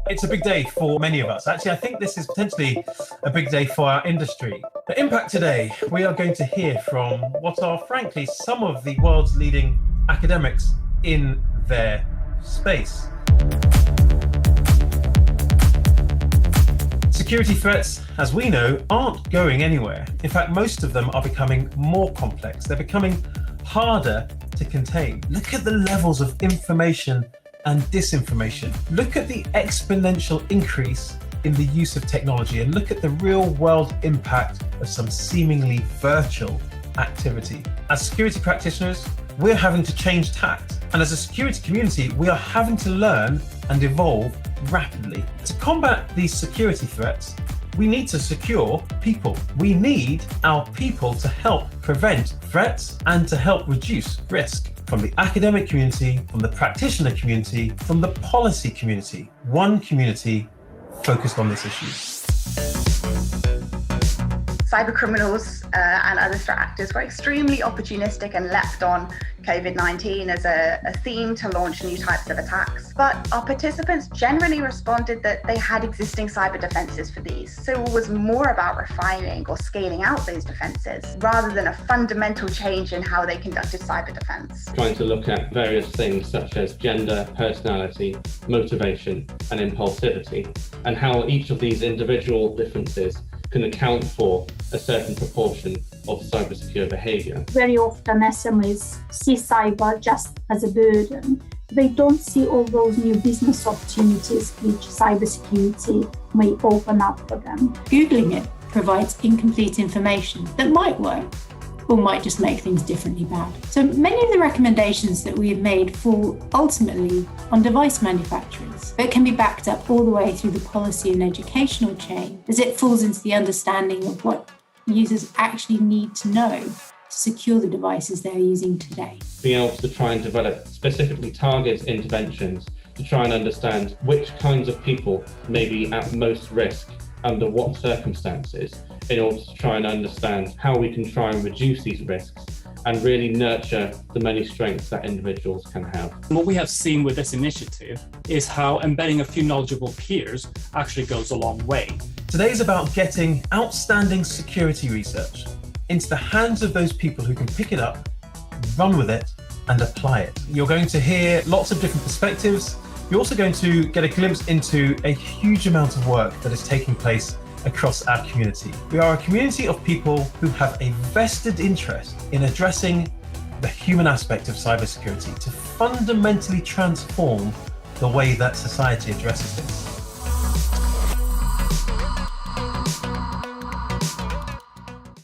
It's a big day for many of us. Actually, I think this is potentially a big day for our industry. At Impact today, we are going to hear from what are, frankly, some of the world's leading academics in their space. Security threats, as we know, aren't going anywhere. In fact, most of them are becoming more complex. They're becoming harder to contain. Look at the levels of information and disinformation. Look at the exponential increase in the use of technology, and look at the real world impact of some seemingly virtual activity. As security practitioners, we're having to change tact. And as a security community, we are having to learn and evolve rapidly. To combat these security threats, we need to secure people. We need our people to help prevent threats and to help reduce risk. From the academic community, from the practitioner community, from the policy community. One community focused on this issue. Cyber criminals and other threat actors were extremely opportunistic and leapt on COVID-19 as a theme to launch new types of attacks. But our participants generally responded that they had existing cyber defenses for these. So it was more about refining or scaling out those defenses rather than a fundamental change in how they conducted cyber defense. Trying to look at various things such as gender, personality, motivation, and impulsivity, and how each of these individual differences can account for a certain proportion of cybersecure behaviour. Very often SMEs see cyber just as a burden. They don't see all those new business opportunities which cybersecurity may open up for them. Googling it provides incomplete information that might work or might just make things differently bad. So many of the recommendations that we have made fall ultimately on device manufacturers, but can be backed up all the way through the policy and educational chain as it falls into the understanding of what users actually need to know to secure the devices they're using today. Being able to try and develop specifically targeted interventions to try and understand which kinds of people may be at most risk under what circumstances, in order to try and understand how we can try and reduce these risks and really nurture the many strengths that individuals can have. What we have seen with this initiative is how embedding a few knowledgeable peers actually goes a long way. Today is about getting outstanding security research into the hands of those people who can pick it up, run with it, and apply it. You're going to hear lots of different perspectives. You're also going to get a glimpse into a huge amount of work that is taking place across our community. We are a community of people who have a vested interest in addressing the human aspect of cybersecurity to fundamentally transform the way that society addresses this.